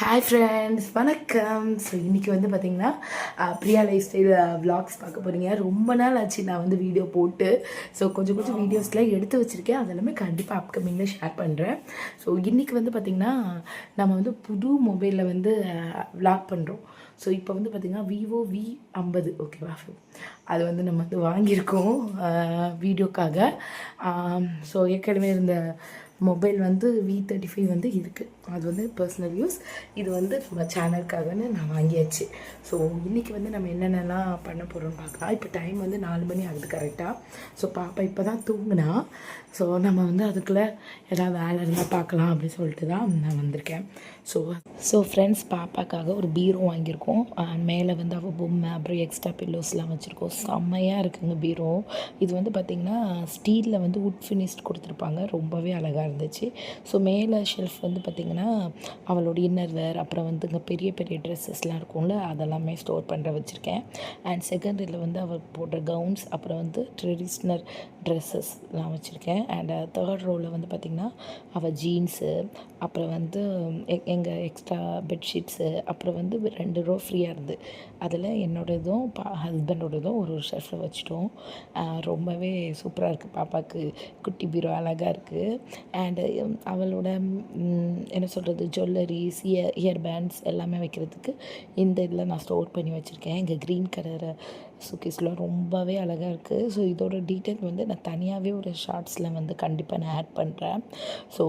Hi friends, வணக்கம். So இன்றைக்கி வந்து பார்த்திங்கன்னா பிரியா லைஃப் ஸ்டைல் விலாக்ஸ் பார்க்க போகிறீங்க. ரொம்ப நாள் ஆச்சு நான் வந்து வீடியோ போட்டு. ஸோ கொஞ்சம் வீடியோஸ்லாம் எடுத்து வச்சுருக்கேன். அதெல்லாமே கண்டிப்பாக அப்கமிங்கில் ஷேர் பண்ணுறேன். ஸோ இன்றைக்கி வந்து பார்த்திங்கன்னா நம்ம வந்து புது மொபைலில் வந்து விலாக் பண்ணுறோம். ஸோ இப்போ வந்து பார்த்திங்கன்னா விவோ V50 ஓகேவா, அது வந்து நம்ம வந்து வாங்கியிருக்கோம் வீடியோக்காக. ஸோ ஏற்கனவே இருந்த மொபைல் வந்து V35 வந்து இருக்குது. அது வந்து பர்சனல் யூஸ். இது வந்து நம்ம சேனலுக்காகன்னு நான் வாங்கியாச்சு. ஸோ இன்றைக்கி வந்து நம்ம என்னென்னலாம் பண்ண போகிறோம்னு பார்க்கலாம். இப்போ டைம் வந்து 4 மணி ஆகுது கரெக்டாக. ஸோ பாப்பா இப்போ தான் தூங்குனா. ஸோ நம்ம வந்து அதுக்குள்ளே ஏதாவது வேலை இருந்தால் பார்க்கலாம் அப்படின்னு சொல்லிட்டு தான் நான் வந்திருக்கேன். ஸோ ஃப்ரெண்ட்ஸ், பாப்பாக்காக ஒரு பீரோ வாங்கியிருக்கோம். மேலே வந்து அவள் பொம்மை அப்புறம் எக்ஸ்ட்ரா பில்லோஸ்லாம் வச்சுருக்கோம். செம்மையாக இருக்குங்க பீரோ. இது வந்து பார்த்திங்கன்னா ஸ்டீலில் வந்து வுட் ஃபினிஷ்ட் கொடுத்துருப்பாங்க. ரொம்பவே அழகாக இருந்துச்சு. ஸோ மேலே ஷெல்ஃப் வந்து பார்த்திங்கன்னா அவளோட இன்னர் வேர் அப்புறம் வந்து இங்கே பெரிய பெரிய ட்ரெஸ்ஸஸ்லாம் இருக்கும்ல, அதெல்லாமே ஸ்டோர் பண்ணுற வச்சுருக்கேன். அண்ட் செகண்டரியில் வந்து அவள் போடுற கவுன்ஸ் அப்புறம் வந்து ட்ரெடிஷ்னல் ட்ரெஸ்ஸஸ்லாம் வச்சுருக்கேன். அண்ட் தேர்ட் ரோவில் வந்து பார்த்திங்கன்னா அவள் ஜீன்ஸு அப்புறம் வந்து எங்கள் எக்ஸ்ட்ரா பெட்ஷீட்ஸு அப்புறம் வந்து 2 ரோ ஃப்ரீயாக இருந்து அதில் என்னோடதும் ஹஸ்பண்டோடதும் ஒரு ஷெல்ஃபில் வச்சுட்டோம். ரொம்பவே சூப்பராக இருக்குது. பாப்பாவுக்கு குட்டி பீரோ அழகாக இருக்குது. அண்டு அவளோட என்ன சொல்கிறது, ஜுவல்லரிஸ் இயர் பேண்ட்ஸ் எல்லாமே வைக்கிறதுக்கு இந்த இதில் நான் ஸ்டோர் பண்ணி வச்சுருக்கேன். இங்கே க்ரீன் கலர் சுக்கீஸ்லாம் ரொம்பவே அழகாக இருக்குது. ஸோ இதோட டீட்டெயில் வந்து நான் தனியாகவே ஒரு ஷார்ட்ஸில் வந்து கண்டிப்பாக நான் ஆட் பண்ணுறேன். ஸோ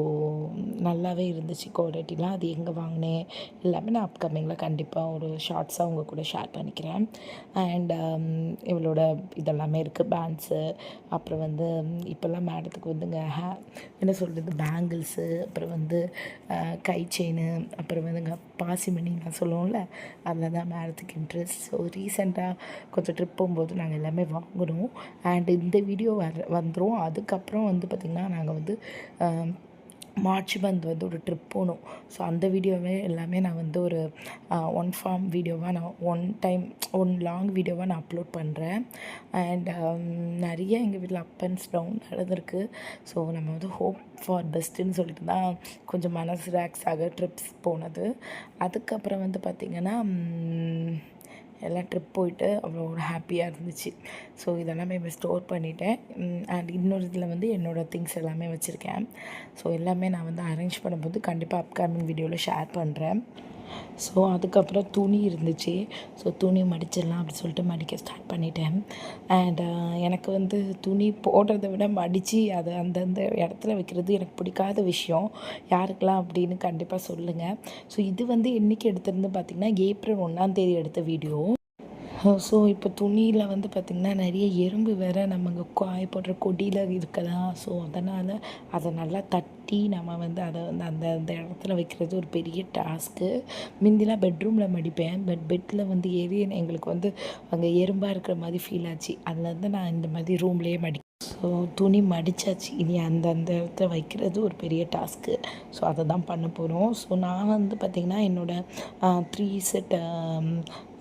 நல்லாவே இருந்துச்சு குவாலிட்டிலாம். அது எங்கே வாங்கினேன் எல்லாமே நான் அப்கமிங்கில் கண்டிப்பாக ஒரு ஷார்ட்ஸாக உங்கள் கூட ஷேர் பண்ணிக்கிறேன். அண்ட் இவளோட இதெல்லாமே இருக்குது, பேண்ட்ஸு அப்புறம் வந்து இப்போல்லாம் மேடத்துக்கு வந்துங்க என்ன சொல்கிறது, பேங்கிள்ஸு அப்புறம் வந்து கை செயின் அப்புறம் வந்துங்க பாசிமணிலாம் சொல்லுவோம்ல, அதில் தான் மேடத்துக்கு இன்ட்ரெஸ்ட். ஸோ ரீசெண்டாக கொஞ்சம் ட்ரிப் போகும்போது நாங்கள் எல்லாமே வாங்கணும். அண்ட் இந்த வீடியோ வந்துடும். அதுக்கப்புறம் வந்து பார்த்திங்கன்னா நாங்கள் வந்து மார்ச் மந்த் வந்து ஒரு ட்ரிப் போகணும். ஸோ அந்த வீடியோவே எல்லாமே நான் வந்து ஒரு ஒன் ஃபார்ம் வீடியோவாக ஒன் லாங் வீடியோவாக நான் அப்லோட் பண்ணுறேன். அண்ட் நிறைய எங்கள் வீட்டில் அப் அண்ட்ஸ் டவுன் நடந்திருக்கு. ஸோ நம்ம வந்து ஹோப் ஃபார் பெஸ்ட்டுன்னு சொல்லிட்டு தான் கொஞ்சம் மனசு ரிலாக்ஸ் ஆக ட்ரிப்ஸ் போனது. அதுக்கப்புறம் வந்து பார்த்திங்கன்னா எல்லாம் ட்ரிப் போயிட்டு அவ்வளோ ஒரு ஹாப்பியாக இருந்துச்சு. ஸோ இதெல்லாமே இப்போ ஸ்டோர் பண்ணிட்டேன். அண்ட் இன்னொரு இதில் வந்து என்னோடய திங்ஸ் எல்லாமே வச்சுருக்கேன். ஸோ எல்லாமே நான் வந்து அரேஞ்ச் பண்ணும்போது கண்டிப்பாக அப்கமிங் வீடியோவில் ஷேர் பண்ணுறேன். ஸோ அதுக்கப்புறம் துணி இருந்துச்சு. ஸோ துணி மடிச்சிடலாம் அப்படின்னு சொல்லிட்டு மடிக்க ஸ்டார்ட் பண்ணிட்டேன். அண்ட் எனக்கு வந்து துணி போடுறத விட மடித்து அதை அந்தந்த இடத்துல வைக்கிறது எனக்கு பிடிக்காத விஷயம். யாருக்கெல்லாம் அப்படின்னு கண்டிப்பாக சொல்லுங்கள். ஸோ இது வந்து என்றைக்கு எடுத்திருந்து பார்த்திங்கன்னா ஏப்ரல் 1 எடுத்த வீடியோ. ஸோ இப்போ துணியில் வந்து பார்த்திங்கன்னா நிறைய எறும்பு வேறு நம்ம இங்கே காய போடுற கொடியில் இருக்கலாம். ஸோ அதனால் அதை நல்லா தட்டி நம்ம வந்து அதை வந்து அந்த அந்த இடத்துல வைக்கிறது ஒரு பெரிய டாஸ்க்கு. முந்திலாம் பெட்ரூமில் மடிப்பேன். பெட்டில் வந்து ஏறி எங்களுக்கு வந்து அங்கே எறும்பாக இருக்கிற மாதிரி ஃபீல் ஆச்சு. அதுலேருந்து நான் இந்த மாதிரி ரூம்லேயே ஸோ துணி மடித்தாச்சு. இனி அந்த இடத்துல வைக்கிறது ஒரு பெரிய டாஸ்க்கு. ஸோ அதை தான் பண்ண போகிறோம். ஸோ நான் வந்து பார்த்திங்கன்னா என்னோடய 3 செட்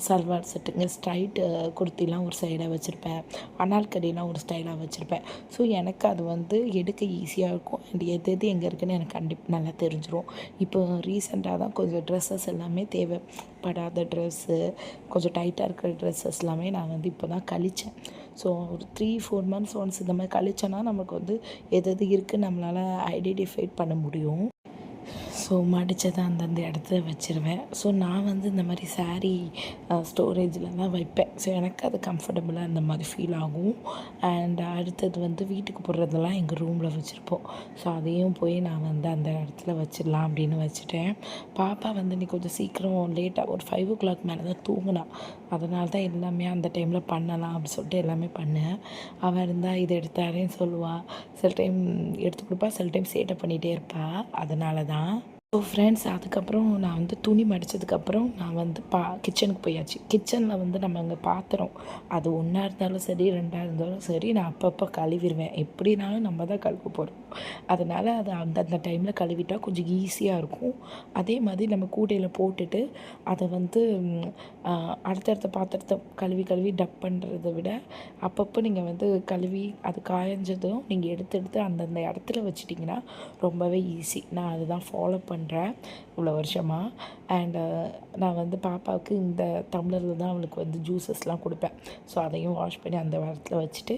சல்வார் செட்டுங்க, ஸ்ட்ரைட்டு குர்த்திலாம் ஒரு சைடாக வச்சுருப்பேன், அனால்கடிலாம் ஒரு ஸ்டைலாக வச்சுருப்பேன். ஸோ எனக்கு அது வந்து எடுக்க ஈஸியாக இருக்கும். அண்ட் எது எங்கே இருக்குதுன்னு எனக்கு நல்லா தெரிஞ்சிடும். இப்போ ரீசெண்டாக தான் கொஞ்சம் ட்ரெஸ்ஸஸ் எல்லாமே தேவைப்படாத ட்ரெஸ்ஸு, கொஞ்சம் டைட்டாக இருக்கிற ட்ரெஸ்ஸஸ் எல்லாமே நான் வந்து இப்போ தான் கழித்தேன். ஸோ ஒரு 3-4 months ஒன்ஸ் இந்த மாதிரி கழிச்சோன்னா நமக்கு வந்து எது இருக்குதுன்னு நம்மளால் ஐடென்டிஃபை பண்ண முடியும். ஸோ மடித்ததை அந்தந்த இடத்துல வச்சுருவேன். ஸோ நான் வந்து இந்த மாதிரி சாரீ ஸ்டோரேஜில் தான் வைப்பேன். ஸோ எனக்கு அது கம்ஃபர்டபுளாக அந்த மாதிரி ஃபீல் ஆகும். அண்ட் அடுத்தது வந்து வீட்டுக்கு போடுறதெல்லாம் எங்கள் ரூமில் வச்சுருப்போம். ஸோ அதையும் போய் நான் வந்து அந்த இடத்துல வச்சிடலாம் அப்படின்னு வச்சுட்டேன். பாப்பா வந்து இன்றைக்கி கொஞ்சம் சீக்கிரம் லேட்டாக ஒரு 5 o'clock மேலே தான் தூங்கினா. அதனால தான் எல்லாமே அந்த டைமில் பண்ணலாம் அப்படின்னு சொல்லிட்டு எல்லாமே பண்ணேன். அவள் இருந்தால் இதை எடுத்தாரேன்னு சொல்லுவாள். சில டைம் எடுத்து கொடுப்பா, சில டைம் சேட்டை பண்ணிகிட்டே இருப்பாள். அதனால தான். ஸோ ஃப்ரெண்ட்ஸ், அதுக்கப்புறம் நான் வந்து துணி மடித்ததுக்கப்புறம் நான் வந்து கிச்சனுக்கு போயாச்சு. கிச்சனில் வந்து நம்ம அங்கே பாத்திரம் அது 1 இருந்தாலும் சரி 2 இருந்தாலும் சரி நான் அப்பப்போ கழுவிடுவேன். எப்படினாலும் நம்ம தான் கழுவ போகிறோம். அதனால் அது அந்தந்த டைமில் கழுவிட்டால் கொஞ்சம் ஈஸியாக இருக்கும். அதே மாதிரி நம்ம கூடையில் போட்டுட்டு அதை வந்து அடுத்தடுத்த பாத்திரத்தை கழுவி டப் பண்ணுறத விட அப்பப்போ நீங்கள் வந்து கழுவி அது காயஞ்சதும் நீங்கள் எடுத்து அந்தந்த இடத்துல வச்சிட்டிங்கன்னா ரொம்பவே ஈஸி. நான் அதுதான் ஃபாலோ பண்ணேன். பண்ணுறேன் இவ்வளோ வருஷமாக. அண்டு நான் வந்து பாப்பாவுக்கு இந்த டம்ளரில் தான் அவளுக்கு வந்து ஜூஸஸ்லாம் கொடுப்பேன். ஸோ அதையும் வாஷ் பண்ணி அந்த வாரத்தில் வச்சுட்டு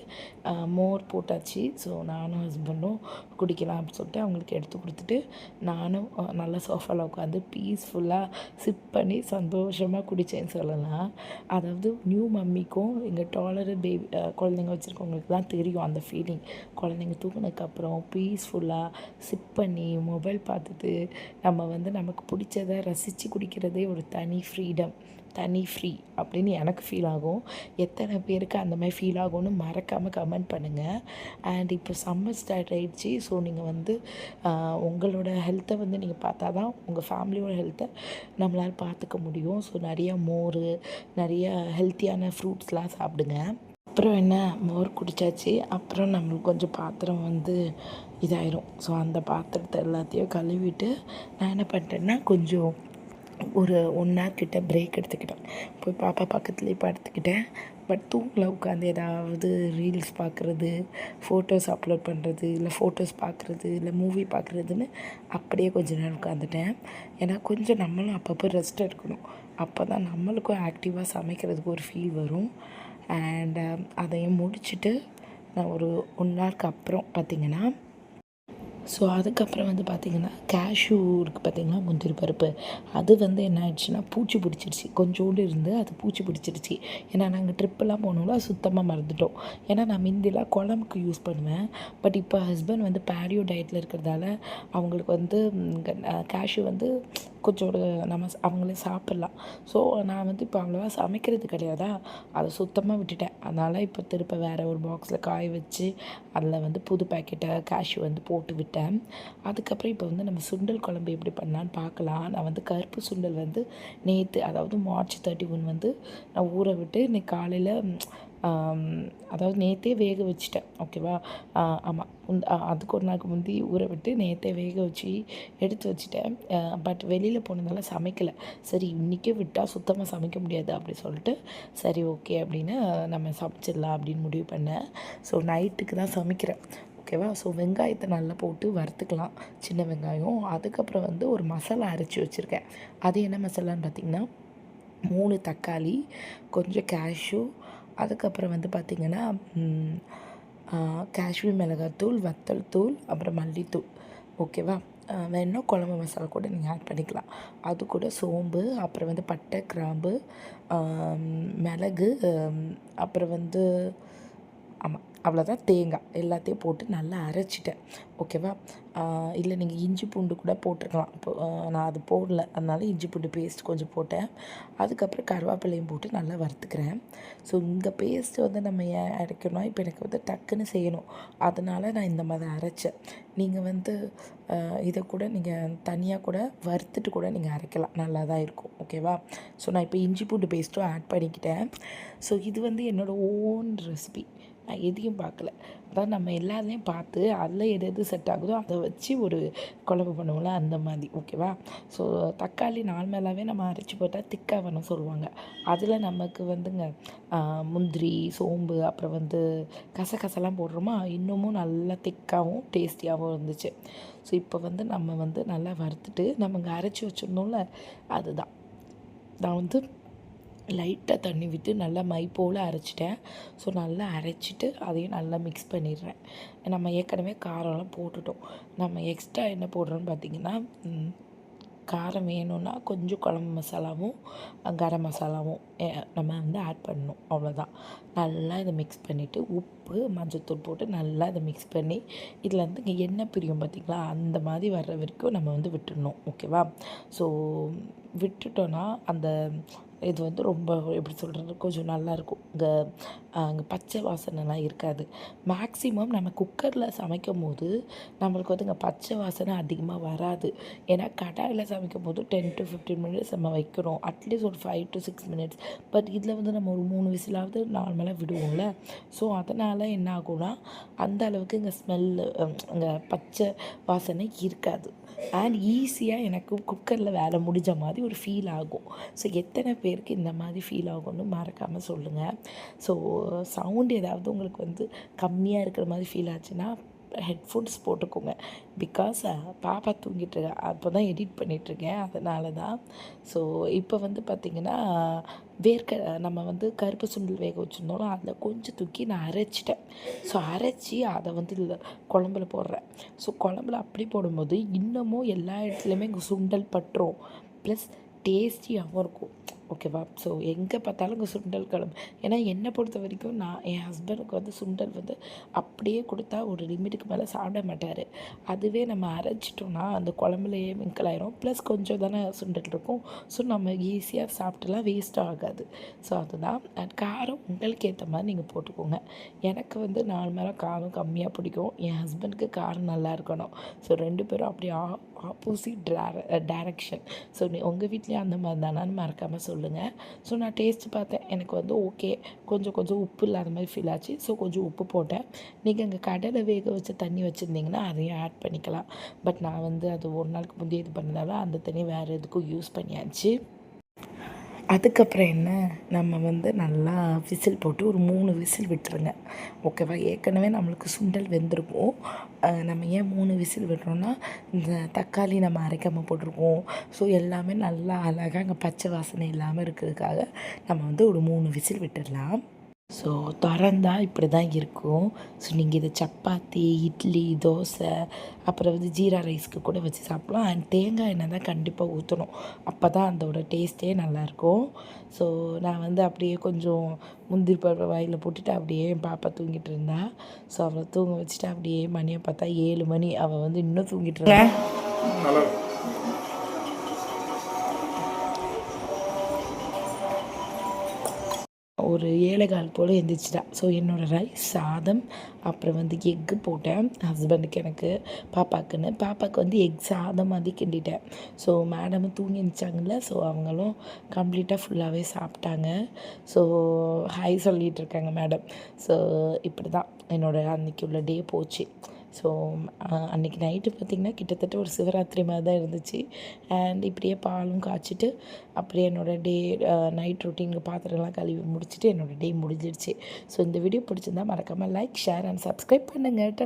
மோர் போட்டாச்சு. ஸோ நானும் ஹஸ்பண்டும் குடிக்கலாம் அப்படின்னு சொல்லிட்டு அவங்களுக்கு எடுத்து கொடுத்துட்டு நானும் நல்லா சோஃபாவில் உட்காந்து பீஸ்ஃபுல்லாக சிப் பண்ணி சந்தோஷமாக குடித்தேன்னு சொல்லலாம். அதாவது நியூ மம்மிக்கும் எங்கள் டாலரு பேபி குழந்தைங்க வச்சுருக்கவங்களுக்கு தான் தெரியும் அந்த ஃபீலிங். குழந்தைங்க தூங்கினதுக்கப்புறம் பீஸ்ஃபுல்லாக சிப் பண்ணி மொபைல் பார்த்துட்டு நம்ம வந்து நமக்கு பிடிச்சதை ரசித்து குடிக்கிறதே ஒரு தனி ஃப்ரீடம், தனி ஃப்ரீ அப்படின்னு எனக்கு ஃபீல் ஆகும். எத்தனை பேருக்கு அந்த மாதிரி ஃபீல் ஆகும்னு மறக்காமல் கமெண்ட் பண்ணுங்கள். அண்ட் இப்போ சம்மர் ஸ்டார்ட் ஆகிடுச்சி. ஸோ நீங்கள் வந்து உங்களோட ஹெல்த்தை வந்து நீங்கள் பார்த்தா தான் உங்கள் ஃபேமிலியோட ஹெல்த்தை நம்மளால் பார்த்துக்க முடியும். ஸோ நிறைய மோர், நிறைய ஹெல்த்தியான ஃப்ரூட்ஸ்லாம் சாப்பிடுங்க. அப்புறம் என்ன, மோர் குடித்தாச்சு. அப்புறம் நம்மளுக்கு கொஞ்சம் பாத்திரம் வந்து இதாயிரும். ஸோ அந்த பாத்திரத்தை எல்லாத்தையும் கழுவிட்டு நான் என்ன பண்ணிட்டேன்னா கொஞ்சம் ஒரு 1 ஹவர் கிட்ட பிரேக் எடுத்துக்கிட்டேன். போய் பாப்பா பக்கத்துலேயே படுத்துக்கிட்டேன். பட் தூங்கல, உட்காந்து ஏதாவது ரீல்ஸ் பார்க்குறது, ஃபோட்டோஸ் அப்லோட் பண்ணுறது, இல்லை ஃபோட்டோஸ் பார்க்குறது, இல்லை மூவி பார்க்குறதுன்னு அப்படியே கொஞ்ச நேரம் உட்காந்துட்டேன். ஏன்னா கொஞ்சம் நம்மளும் அப்பப்போ ரெஸ்ட் எடுக்கணும். அப்போ தான் நம்மளுக்கும் ஆக்டிவாக சமைக்கிறதுக்கு ஒரு ஃபீல் வரும். அண்ட் அதையும் முடிச்சுட்டு நான் ஒரு 1 ஹவருக்கு அப்புறம் பார்த்திங்கன்னா ஸோ அதுக்கப்புறம் வந்து பார்த்திங்கன்னா கேஷ்யூ இருக்குது பார்த்திங்களா, முந்திரி பருப்பு. அது வந்து என்ன ஆயிடுச்சுன்னா பூச்சி பிடிச்சிருச்சு. கொஞ்சோண்டு இருந்து அது பூச்சி பிடிச்சிருச்சு. ஏன்னா நாங்கள் ட்ரிப்பெல்லாம் போனோம்ல, சுத்தமாக மறந்துட்டோம். ஏன்னா நான் முந்திலாம் குழம்புக்கு யூஸ் பண்ணுவேன். பட் இப்போ ஹஸ்பண்ட் வந்து பேரியோ டயட்டில் இருக்கிறதால அவங்களுக்கு வந்து கேஷ்யூ வந்து கொஞ்சம் நம்ம அவங்களே சாப்பிட்லாம். ஸோ நான் வந்து இப்போ அவ்வளோவா சமைக்கிறது கிடையாதா, அதை சுத்தமாக விட்டுட்டேன். அதனால் இப்போ திருப்ப வேறு ஒரு பாக்ஸில் காய வச்சு அதில் வந்து புது பேக்கெட்டை கேஷ்யூ வந்து போட்டு விட்டேன். அதுக்கப்புறம் இப்போ வந்து நம்ம சுண்டல் குழம்பு எப்படி பண்ணலான்னு பார்க்கலாம். நான் வந்து கருப்பு சுண்டல் வந்து நேற்று, அதாவது March 31 வந்து நான் ஊற விட்டு இன்றைக்கி காலையில் அதாவது நேற்றே வேக வச்சுட்டேன். ஓகேவா, ஆமாம், அதுக்கு ஒரு நாளுக்கு முந்தி ஊற விட்டு நேற்றே வேக வச்சு எடுத்து வச்சுட்டேன். பட் வெளியில் போனதால சமைக்கலை. சரி இன்றைக்கே விட்டால் சுத்தமாக சமைக்க முடியாது அப்படி சொல்லிட்டு சரி ஓகே அப்படின்னு நம்ம சமைச்சிடலாம் அப்படின்னு முடிவு பண்ணேன். ஸோ நைட்டுக்கு தான் சமைக்கிறேன். ஓகேவா. ஸோ வெங்காயத்தை நல்லா போட்டு வறுத்துக்கலாம், சின்ன வெங்காயம். அதுக்கப்புறம் வந்து ஒரு மசாலா அரைச்சி வச்சுருக்கேன். அது என்ன மசாலான்னு பார்த்திங்கன்னா 3 தக்காளி, கொஞ்சம் கேஷ்யூ, அதுக்கப்புறம் வந்து பார்த்திங்கன்னா காஷ்மீர் மிளகாத்தூள், வத்தல் தூள், அப்புறம் மல்லித்தூள். ஓகேவா. வேணுன்னா குழம்பு மசாலா கூட நீங்கள் ஆட் பண்ணிக்கலாம். அது கூட சோம்பு, அப்புறம் வந்து பட்டை, கிராம்பு, மிளகு, அப்புறம் வந்து ஆமாம் அவ்வளோதான், தேங்காய் எல்லாத்தையும் போட்டு நல்லா அரைச்சிட்டேன். ஓகேவா. இல்லை நீங்கள் இஞ்சி பூண்டு கூட போட்டிருக்கலாம். இப்போ நான் அது போடல, அதனால இஞ்சி பூண்டு பேஸ்ட் கொஞ்சம் போட்டேன். அதுக்கப்புறம் கருவேப்பிலையும் போட்டு நல்லா வறுத்துக்கிறேன். ஸோ இங்கே பேஸ்ட்டு வந்து நம்ம ஏன் அரைக்கணும், இப்போ எனக்கு வந்து டக்குன்னு செய்யணும், அதனால் நான் இந்த மாதிரி அரைச்சேன். நீங்கள் வந்து இதை கூட நீங்கள் தனியாக கூட வறுத்துட்டு கூட நீங்கள் அரைக்கலாம், நல்லா தான் இருக்கும். ஓகேவா. ஸோ நான் இப்போ இஞ்சி பூண்டு பேஸ்ட்டும் ஆட் பண்ணிக்கிட்டேன். ஸோ இது வந்து என்னோடய ஓன் ரெசிபி. நான் எதையும் பார்க்கல. அதாவது நம்ம எல்லாத்தையும் பார்த்து அதில் எது எது செட் ஆகுதோ அதை வச்சு ஒரு குழம்பு பண்ணுவோம்ல, அந்த மாதிரி. ஓகேவா. ஸோ தக்காளி நார்மலாகவே நம்ம அரைச்சி போட்டால் திக்காக வேணும் சொல்லுவாங்க. அதில் நமக்கு வந்துங்க முந்திரி, சோம்பு, அப்புறம் வந்து கசகசலாம் போடுறோமா, இன்னமும் நல்லா திக்காகவும் டேஸ்டியாகவும் இருந்துச்சு. ஸோ இப்போ வந்து நம்ம வந்து நல்லா வறுத்துட்டு நம்ம இங்கே அரைச்சி வச்சிருந்தோம்ல, அதுதான் நான் வந்து லைட்டாக தண்ணி விட்டு நல்லா மை போல் அரைச்சிட்டேன். ஸோ நல்லா அரைச்சிட்டு அதையும் நல்லா மிக்ஸ் பண்ணிடுறேன். நம்ம ஏற்கனவே காரம்லாம் போட்டுட்டோம். நம்ம எக்ஸ்ட்ரா என்ன போடுறோன்னு பார்த்திங்கன்னா, காரம் வேணும்னா கொஞ்சம் குழம்பு மசாலாவும் கரம் மசாலாவும் நம்ம வந்து ஆட் பண்ணணும், அவ்வளோதான். நல்லா இதை மிக்ஸ் பண்ணிவிட்டு உப்பு, மஞ்சள்தூள் போட்டு நல்லா இதை மிக்ஸ் பண்ணி இதில் வந்து இங்கே எண்ணெய் பிரியும் பார்த்திங்களா, அந்த மாதிரி வர்ற வரைக்கும் நம்ம வந்து விட்டுடணும். ஓகேவா. ஸோ விட்டுட்டோன்னா அந்த இது வந்து ரொம்ப எப்படி சொல்கிறது, கொஞ்சம் நல்லாயிருக்கும். அங்கே பச்சை வாசனைலாம் இருக்காது. மேக்ஸிமம் நம்ம குக்கரில் சமைக்கும் போது நம்மளுக்கு வந்து இங்கே பச்சை வாசனை அதிகமாக வராது. ஏன்னா கடாயில் சமைக்கும் போது 10 to 15 மினிட்ஸ் நம்ம வைக்கிறோம், அட்லீஸ்ட் ஒரு 5 to 6 மினிட்ஸ். பட் இதில் வந்து நம்ம ஒரு 3 விசிலாவது நார்மலாக விடுவோம்ல. ஸோ அதனால் என்ன ஆகும்னா அந்த அளவுக்கு இங்கே ஸ்மெல்லு, இங்கே பச்சை வாசனை இருக்காது. அண்ட் ஈஸியாக எனக்கு குக்கரில் வேலை முடிஞ்ச மாதிரி ஒரு ஃபீல் ஆகும். ஸோ எத்தனை பேருக்கு இந்த மாதிரி ஃபீல் ஆகும்னு மறக்காமல் சொல்லுங்கள். ஸோ சவுண்ட் ஏதாவது உங்களுக்கு வந்து கம்மியாக இருக்கிற மாதிரி ஃபீல் ஆச்சுன்னா ஹெட்ஃபோன்ஸ் போட்டுக்கோங்க. பிகாஸ் பாப்பா தூங்கிட்டுருக்கா, அப்போ தான் எடிட் பண்ணிகிட்ருக்கேன், அதனால தான். ஸோ இப்போ வந்து பார்த்திங்கன்னா நம்ம வந்து கருப்பு சுண்டல் வேக வச்சுருந்தோம்னா அதில் கொஞ்சம் தூக்கி நான் அரைச்சிட்டேன். ஸோ அரைச்சி அதை வந்து இதில் குழம்புல போடுறேன். ஸோ குழம்புல அப்படி போடும்போது இன்னமும் எல்லா இடத்துலையுமே இங்கே சுண்டல் பட்டுரும், ப்ளஸ் டேஸ்டியாகவும் இருக்கும். ஓகேவா? ஸோ எங்கே பார்த்தாலும் இங்கே சுண்டல் குழம்பு. ஏன்னா என்னை பொறுத்த வரைக்கும் என் ஹஸ்பண்டுக்கு வந்து சுண்டல் வந்து அப்படியே கொடுத்தா ஒரு லிமிட்டுக்கு மேலே சாப்பிட மாட்டார். அதுவே நம்ம அரைச்சிட்டோம்னா அந்த குழம்புலையே மிங்கிள் ஆயிரும், ப்ளஸ் கொஞ்சம் தானே சுண்டல் இருக்கும். ஸோ நம்ம ஈஸியாக சாப்பிட்டுலாம் வேஸ்ட்டும் ஆகாது. ஸோ அதுதான். காரம் உங்களுக்கு ஏற்ற மாதிரி நீங்கள் போட்டுக்கோங்க. எனக்கு வந்து நார்மலாக காரம் கம்மியாக பிடிக்கும், என் ஹஸ்பண்டுக்கு காரம் நல்லா இருக்கணும். ஸோ 2 பேரும் அப்படியே ஆப்போசிட் டைரக்ஷன். ஸோ உங்கள் வீட்லேயும் அந்த மாதிரி தானான்னு மறக்காமல் சொல்லுங்கள். ஸோ நான் டேஸ்ட்டு பார்த்தேன், எனக்கு வந்து ஓகே, கொஞ்சம் உப்பு இல்லாத மாதிரி ஃபீல் ஆச்சு. ஸோ கொஞ்சம் உப்பு போட்டேன். நீங்கள் அங்கே கடலை வேக வச்ச தண்ணி வச்சுருந்தீங்கன்னா அதையும் ஆட் பண்ணிக்கலாம். பட் நான் வந்து அது ஒரு நாளுக்கு முந்தைய இது பண்ணதால அந்த தண்ணி வேறு எதுக்கும் யூஸ் பண்ணியாச்சு. அதுக்கப்புறம் என்ன, நம்ம வந்து நல்லா விசில் போட்டு ஒரு 3 விசில் விட்டுருங்க. ஓகேவா? ஏற்கனவே நம்மளுக்கு சுண்டல் வெந்திருக்கும். நம்ம ஏன் 3 விசில் விடுறோன்னா, இந்த தக்காளி நம்ம அரைக்காமல் போட்டிருக்கோம். ஸோ எல்லாமே நல்லா அழகாக அங்கே பச்சை வாசனை இல்லாமல் இருக்கிறதுக்காக நம்ம வந்து ஒரு 3 விசில் விட்டுடலாம். ஸோ திறந்தா இப்படி தான் இருக்கும். ஸோ நீங்கள் இது சப்பாத்தி, இட்லி, தோசை, அப்புறம் வந்து ஜீரா ரைஸ்க்கு கூட வச்சு சாப்பிட்லாம். அண்ட் தேங்காய் எண்ணெய் தான் கண்டிப்பாக ஊற்றணும், அப்போ தான் அதோட டேஸ்ட்டே நல்லாயிருக்கும். ஸோ நான் வந்து அப்படியே கொஞ்சம் முந்திரி பருப்பை வாயில் போட்டுட்டு அப்படியே என் பாப்பா தூங்கிட்டு இருந்தா. ஸோ அவளை தூங்க வச்சுட்டு அப்படியே மணியை பார்த்தா 7 மணி, அவள் வந்து இன்னும் தூங்கிட்டு இருந்தா. ஒரு 7:15 போல் எழுந்திரிச்சிட்டா. ஸோ என்னோடய ரைஸ், சாதம், அப்புறம் வந்து எக்கு போட்டேன் ஹஸ்பண்டுக்கு, எனக்கு, பாப்பாவுக்கு வந்து எக் சாதம் மாதிரி கிண்டிட்டேன். ஸோ மேடமும் தூங்கி எழுந்திரிச்சாங்கல்ல, ஸோ அவங்களும் கம்ப்ளீட்டாக ஃபுல்லாகவே சாப்பிட்டாங்க. ஸோ ஹாய் சொல்லிகிட்டு இருக்காங்க மேடம். ஸோ இப்படி தான் என்னோடய அன்றைக்கி உள்ள டே போச்சு. ஸோ அன்றைக்கி நைட்டு பார்த்திங்கன்னா கிட்டத்தட்ட ஒரு சிவராத்திரி மாதிரி தான் இருந்துச்சு. அண்ட் இப்படியே பாலும் காய்ச்சிட்டு அப்படியே என்னோடய டே நைட் ரொட்டீனுக்கு பாத்திரம்லாம் கழுவி முடிச்சுட்டு என்னோடய டே முடிஞ்சிடுச்சு. ஸோ இந்த வீடியோ பிடிச்சிருந்தா மறக்காமல் லைக், ஷேர் அண்ட் சப்ஸ்கிரைப் பண்ணுங்கள்.